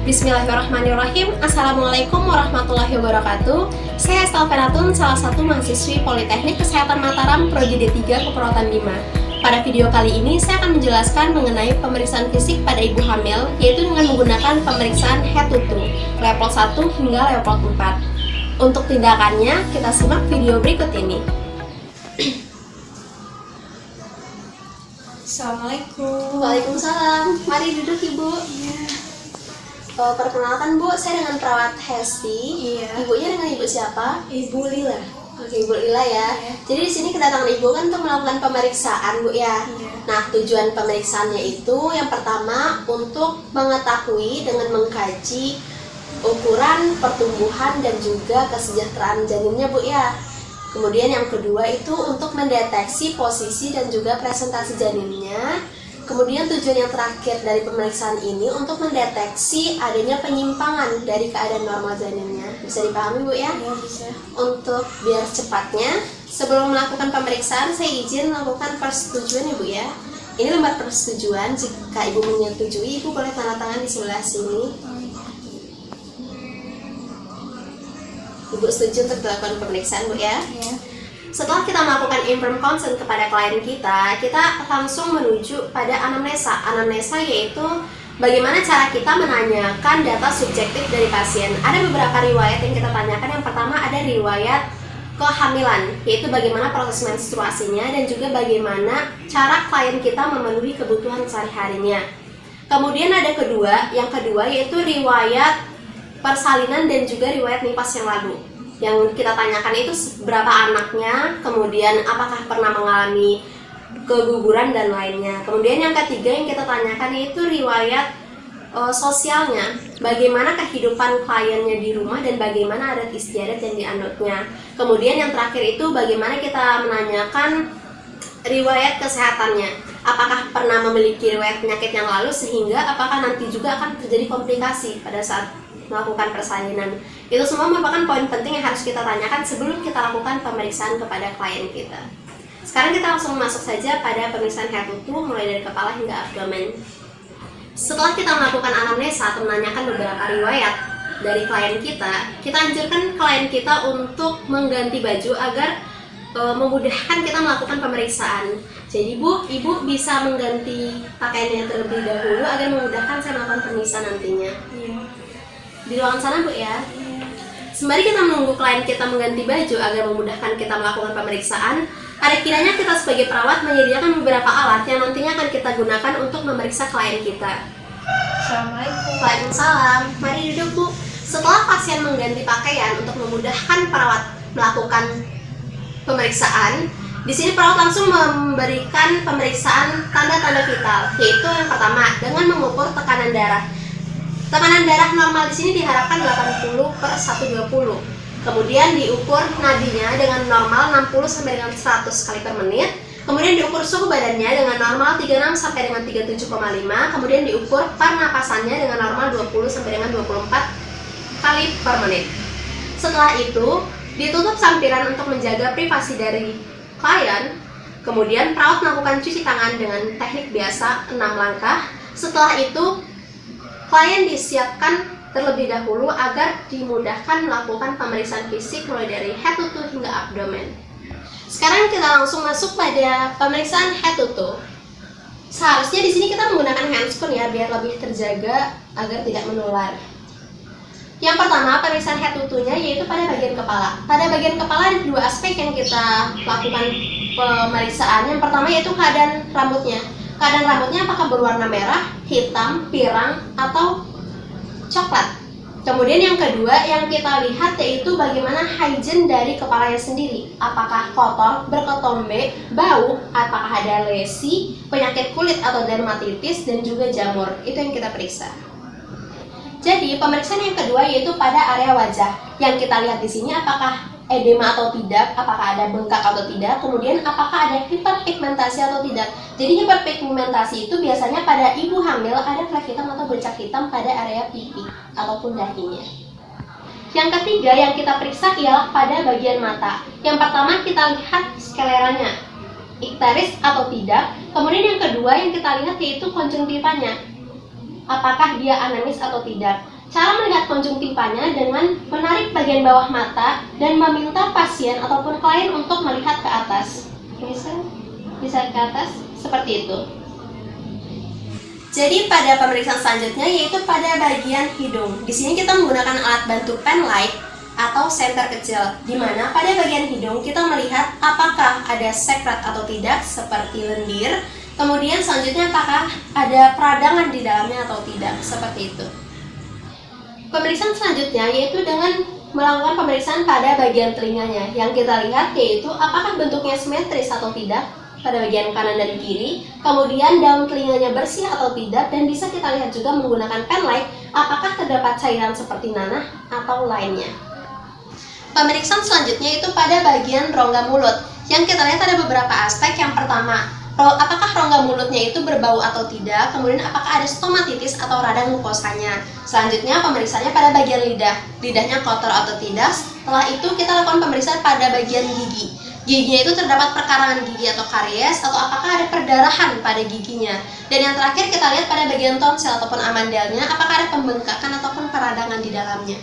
Bismillahirrahmanirrahim. Assalamualaikum warahmatullahi wabarakatuh. Saya Estel Penatun, salah satu mahasiswi Politeknik Kesehatan Mataram Prodi D3 Keperawatan 5. Pada video kali ini saya akan menjelaskan mengenai pemeriksaan fisik pada ibu hamil, yaitu dengan menggunakan pemeriksaan head to toe level 1 hingga level 4. Untuk tindakannya, kita simak video berikut ini. Assalamualaikum. Waalaikumsalam. Mari duduk Ibu. Perkenalkan Bu, saya dengan perawat Hesti. Iya. Ibunya dengan Ibu siapa? Ibu Lila. Oke, Ibu Lila ya. Iya. Jadi di sini kedatangan Ibu kan untuk melakukan pemeriksaan, Bu ya. Iya. Nah, tujuan pemeriksaannya itu yang pertama untuk mengetahui dengan mengkaji ukuran, pertumbuhan dan juga kesejahteraan janinnya, Bu ya. Kemudian yang kedua itu untuk mendeteksi posisi dan juga presentasi janinnya. Kemudian tujuan yang terakhir dari pemeriksaan ini untuk mendeteksi adanya penyimpangan dari keadaan normal janinnya. Bisa dipahami Bu ya? Iya, bisa. Untuk biar cepatnya, sebelum melakukan pemeriksaan saya izin melakukan persetujuan ya Bu ya. Ini lembar persetujuan, jika Ibu menyetujui, Ibu boleh tanda tangan di sebelah sini. Ibu setuju untuk dilakukan pemeriksaan Bu ya? Iya. Setelah kita melakukan informed consent kepada klien kita langsung menuju pada anamnesa. Anamnesa yaitu bagaimana cara kita menanyakan data subjektif dari pasien. Ada beberapa riwayat yang kita tanyakan. Yang pertama ada riwayat kehamilan, yaitu bagaimana proses menstruasinya dan juga bagaimana cara klien kita memenuhi kebutuhan sehari-harinya. Kemudian ada yang kedua yaitu riwayat persalinan dan juga riwayat nifas yang lalu. Yang kita tanyakan itu berapa anaknya, kemudian apakah pernah mengalami keguguran dan lainnya. Kemudian yang ketiga yang kita tanyakan itu riwayat sosialnya, bagaimana kehidupan kliennya di rumah dan bagaimana adat istiadat yang dianutnya. Kemudian yang terakhir itu bagaimana kita menanyakan riwayat kesehatannya, apakah pernah memiliki riwayat penyakit yang lalu sehingga apakah nanti juga akan terjadi komplikasi pada saat melakukan persalinan. Itu semua merupakan poin penting yang harus kita tanyakan sebelum kita lakukan pemeriksaan kepada klien kita. Sekarang kita langsung masuk saja pada pemeriksaan head to toe mulai dari kepala hingga abdomen. Setelah kita melakukan anamnesa atau menanyakan beberapa riwayat dari klien kita anjurkan klien kita untuk mengganti baju agar memudahkan kita melakukan pemeriksaan. Jadi Ibu bisa mengganti pakaiannya terlebih dahulu agar memudahkan saya melakukan pemeriksaan nantinya. Iya. Di ruangan sana Bu ya. Sembari kita menunggu klien kita mengganti baju agar memudahkan kita melakukan pemeriksaan, ada kiranya kita sebagai perawat menyediakan beberapa alat yang nantinya akan kita gunakan untuk memeriksa klien kita. Assalamualaikum. Waalaikumsalam. Mari duduk Bu. Setelah pasien mengganti pakaian untuk memudahkan perawat melakukan pemeriksaan, di sini perawat langsung memberikan pemeriksaan tanda-tanda vital, yaitu yang pertama dengan mengukur tekanan darah. Tekanan darah normal di sini diharapkan 80/120. Kemudian diukur nadinya dengan normal 60 sampai dengan 100 kali per menit. Kemudian diukur suhu badannya dengan normal 36 sampai dengan 37,5. Kemudian diukur pernapasannya dengan normal 20 sampai dengan 24 kali per menit. Setelah itu, ditutup sampiran untuk menjaga privasi dari klien. Kemudian perawat melakukan cuci tangan dengan teknik biasa 6 langkah. Setelah itu klien disiapkan terlebih dahulu agar dimudahkan melakukan pemeriksaan fisik mulai dari head to toe hingga abdomen. Sekarang kita langsung masuk pada pemeriksaan head to toe. Seharusnya di sini kita menggunakan handscoon ya biar lebih terjaga agar tidak menular. Yang pertama pemeriksaan head to toe-nya yaitu pada bagian kepala. Pada bagian kepala ada dua aspek yang kita lakukan pemeriksaan. Yang pertama yaitu keadaan rambutnya. Keadaan rambutnya apakah berwarna merah, hitam, pirang, atau coklat. Kemudian yang kedua yang kita lihat yaitu bagaimana hygiene dari kepalanya sendiri. Apakah kotor, berketombe, bau, apakah ada lesi, penyakit kulit atau dermatitis, dan juga jamur. Itu yang kita periksa. Jadi pemeriksaan yang kedua yaitu pada area wajah. Yang kita lihat di sini apakah edema atau tidak, apakah ada bengkak atau tidak, kemudian apakah ada hiperpigmentasi atau tidak. Jadi hiperpigmentasi itu biasanya pada ibu hamil ada flek hitam atau bercak hitam pada area pipi ataupun dahinya. Yang ketiga yang kita periksa ialah pada bagian mata. Yang pertama kita lihat skleranya, ikteris atau tidak. Kemudian yang kedua yang kita lihat yaitu konjungtivanya. apakah dia anamis atau tidak. Cara melihat konjungtivanya dengan menarik bagian bawah mata dan meminta pasien ataupun klien untuk melihat ke atas. Bisa ke atas seperti itu. Jadi pada pemeriksaan selanjutnya yaitu pada bagian hidung. Di sini kita menggunakan alat bantu pen light atau senter kecil, di mana pada bagian hidung kita melihat apakah ada sekret atau tidak seperti lendir. Kemudian selanjutnya apakah ada peradangan di dalamnya atau tidak seperti itu. Pemeriksaan selanjutnya yaitu dengan melakukan pemeriksaan pada bagian telinganya. Yang kita lihat yaitu apakah bentuknya simetris atau tidak pada bagian kanan dan kiri, kemudian daun telinganya bersih atau tidak, dan bisa kita lihat juga menggunakan pen light apakah terdapat cairan seperti nanah atau lainnya. Pemeriksaan selanjutnya itu pada bagian rongga mulut. Yang kita lihat ada beberapa aspek. Yang pertama, apakah rongga mulutnya itu berbau atau tidak, kemudian apakah ada stomatitis atau radang mukosanya. Selanjutnya pemeriksaannya pada bagian lidah, lidahnya kotor atau tidak. Setelah itu kita lakukan pemeriksaan pada bagian gigi. Giginya itu terdapat perkarangan gigi atau karies, atau apakah ada perdarahan pada giginya. Dan yang terakhir kita lihat pada bagian tonsel ataupun amandelnya, apakah ada pembengkakan ataupun peradangan di dalamnya.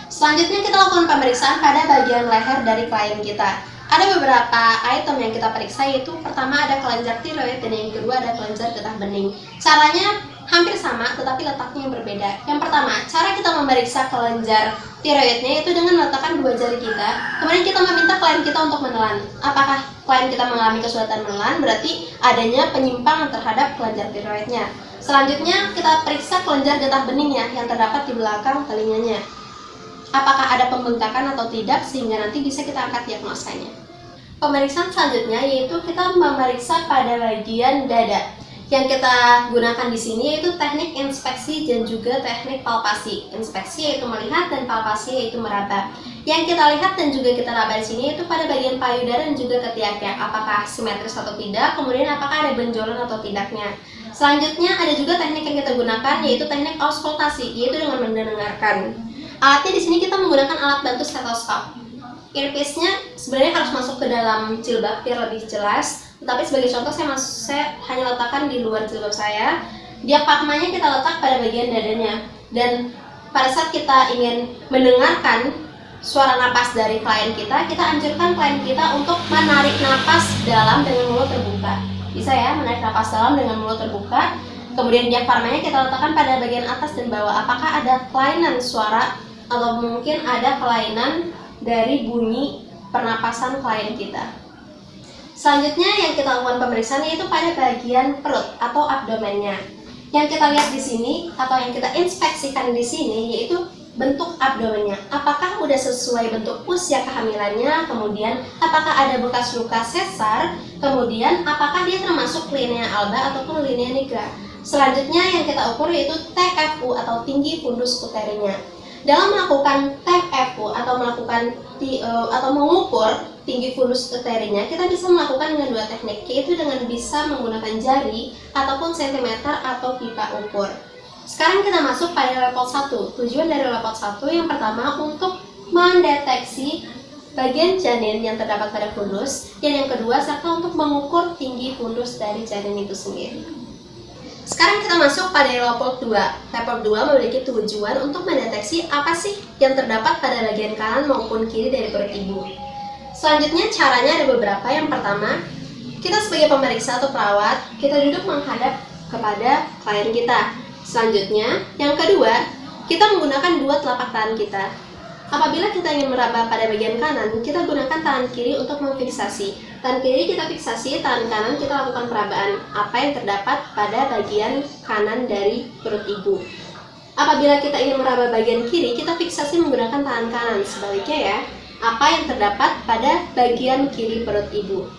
Selanjutnya kita lakukan pemeriksaan pada bagian leher dari klien kita. Ada beberapa item yang kita periksa, yaitu pertama ada kelenjar tiroid dan yang kedua ada kelenjar getah bening. Caranya hampir sama tetapi letaknya yang berbeda. Yang pertama, cara kita memeriksa kelenjar tiroidnya itu dengan meletakkan dua jari kita. Kemudian kita meminta klien kita untuk menelan. Apakah klien kita mengalami kesulitan menelan, berarti adanya penyimpangan terhadap kelenjar tiroidnya. Selanjutnya kita periksa kelenjar getah beningnya yang terdapat di belakang telinganya. Apakah ada pembengkakan atau tidak, sehingga nanti bisa kita angkat diagnosanya. Pemeriksaan selanjutnya yaitu kita memeriksa pada bagian dada. Yang kita gunakan di sini yaitu teknik inspeksi dan juga teknik palpasi. Inspeksi yaitu melihat dan palpasi yaitu meraba. Yang kita lihat dan juga kita raba di sini yaitu pada bagian payudara dan juga ketiaknya. Apakah simetris atau tidak, kemudian apakah ada benjolan atau tidaknya. Selanjutnya ada juga teknik yang kita gunakan yaitu teknik auskultasi, yaitu dengan mendengarkan. Alatnya di sini kita menggunakan alat bantu stetoskop. Earpiece-nya sebenarnya harus masuk ke dalam jilbab biar lebih jelas. Tetapi sebagai contoh saya hanya letakkan di luar jilbab saya. Diafragmanya kita letak pada bagian dadanya. Dan pada saat kita ingin mendengarkan suara napas dari klien kita anjurkan klien kita untuk menarik napas dalam dengan mulut terbuka. Bisa ya, menarik napas dalam dengan mulut terbuka. Kemudian diafragmanya kita letakkan pada bagian atas dan bawah. Apakah ada kelainan suara atau mungkin ada kelainan dari bunyi pernapasan klien kita. Selanjutnya yang kita lakukan pemeriksaan yaitu pada bagian perut atau abdomennya. Yang kita lihat di sini atau yang kita inspeksikan di sini yaitu bentuk abdomennya. Apakah sudah sesuai bentuk usia kehamilannya, kemudian apakah ada bekas luka sesar, kemudian apakah dia termasuk linea alba ataupun linea nigra. Selanjutnya yang kita ukur yaitu TFU atau tinggi fundus uterinya. Dalam melakukan TFU atau mengukur tinggi fundus uterinya, kita bisa melakukan dengan dua teknik, yaitu dengan bisa menggunakan jari ataupun sentimeter atau pipa ukur. Sekarang kita masuk pada level 1. Tujuan dari level 1 yang pertama untuk mendeteksi bagian janin yang terdapat pada fundus, dan yang kedua serta untuk mengukur tinggi fundus dari janin itu sendiri. Sekarang kita masuk pada level 2. Level 2 memiliki tujuan untuk mendeteksi apa sih yang terdapat pada bagian kanan maupun kiri dari perut ibu. Selanjutnya caranya ada beberapa. Yang pertama, kita sebagai pemeriksa atau perawat, kita duduk menghadap kepada klien kita. Selanjutnya, yang kedua, kita menggunakan dua telapak tangan kita. Apabila kita ingin meraba pada bagian kanan, kita gunakan tangan kiri untuk memfiksasi. Tangan kiri kita fiksasi, tangan kanan kita lakukan perabaan apa yang terdapat pada bagian kanan dari perut ibu. Apabila kita ingin meraba bagian kiri, kita fiksasi menggunakan tangan kanan. Sebaliknya ya, apa yang terdapat pada bagian kiri perut ibu.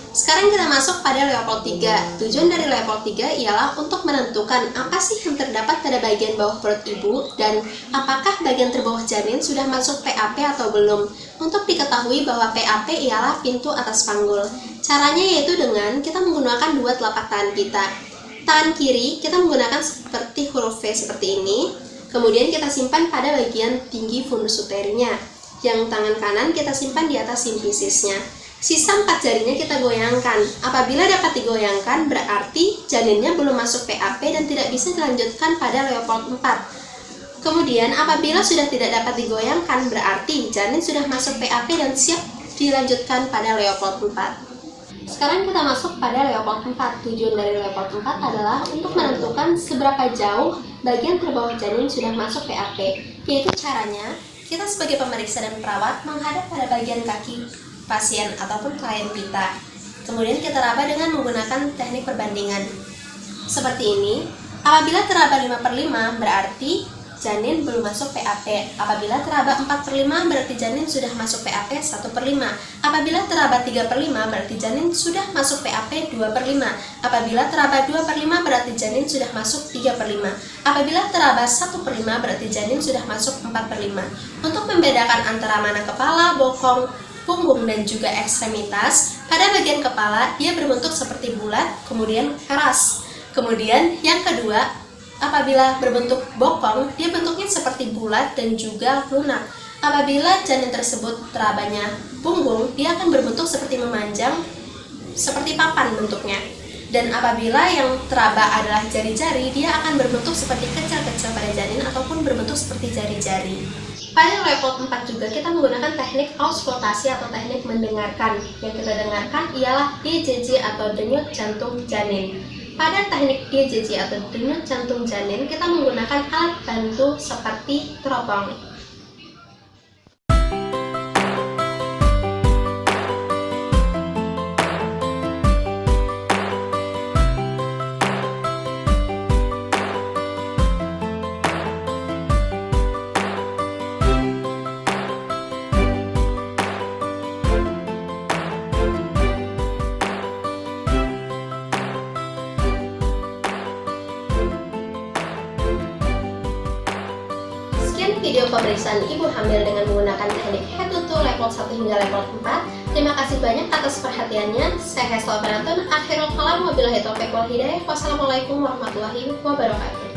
Sekarang kita masuk pada level 3. Tujuan dari level 3 ialah untuk menentukan apa sih yang terdapat pada bagian bawah perut ibu dan apakah bagian terbawah janin sudah masuk PAP atau belum. Untuk diketahui bahwa PAP ialah pintu atas panggul. Caranya yaitu dengan kita menggunakan dua telapak tangan kita. Tangan kiri kita menggunakan seperti huruf V seperti ini. Kemudian kita simpan pada bagian tinggi fundus uterinya. Yang tangan kanan kita simpan di atas simpisisnya. Sisa 4 jarinya kita goyangkan. Apabila dapat digoyangkan, berarti janinnya belum masuk PAP dan tidak bisa dilanjutkan pada Leopold 4. Kemudian, apabila sudah tidak dapat digoyangkan, berarti janin sudah masuk PAP dan siap dilanjutkan pada Leopold 4. Sekarang kita masuk pada Leopold 4. Tujuan dari Leopold 4 adalah untuk menentukan seberapa jauh bagian terbawah janin sudah masuk PAP. Yaitu caranya, kita sebagai pemeriksa dan perawat menghadap pada bagian kaki pasien ataupun klien kita. Kemudian kita raba dengan menggunakan teknik perbandingan. Seperti ini, apabila teraba 5/5 berarti janin belum masuk PAP. Apabila teraba 4/5 berarti janin sudah masuk PAP 1/5. Apabila teraba 3/5 berarti janin sudah masuk PAP 2/5. Apabila teraba 2/5 berarti janin sudah masuk 3/5. Apabila teraba 1/5 berarti janin sudah masuk 4/5. Untuk membedakan antara mana kepala, bokong, punggung dan juga ekstremitas, pada bagian kepala dia berbentuk seperti bulat, kemudian keras. Kemudian yang kedua, apabila berbentuk bokong, dia bentuknya seperti bulat dan juga lunak. Apabila janin tersebut terabanya punggung, dia akan berbentuk seperti memanjang, seperti papan bentuknya. Dan apabila yang teraba adalah jari-jari, dia akan berbentuk seperti kecil-kecil pada janin ataupun berbentuk seperti jari-jari. Pada Leopold 4 juga kita menggunakan teknik auskultasi atau teknik mendengarkan. Yang kita dengarkan ialah DJJ atau denyut jantung janin. Pada teknik DJJ atau denyut jantung janin, kita menggunakan alat bantu seperti teropong. Video pemeriksaan ibu hamil dengan menggunakan teknik head to toe level 1 hingga level 4. Terima kasih banyak atas perhatiannya. Saya Hesla Penonton. Akhirul kalam, wabillahi taufiq wal hidayah. Wassalamualaikum warahmatullahi wabarakatuh.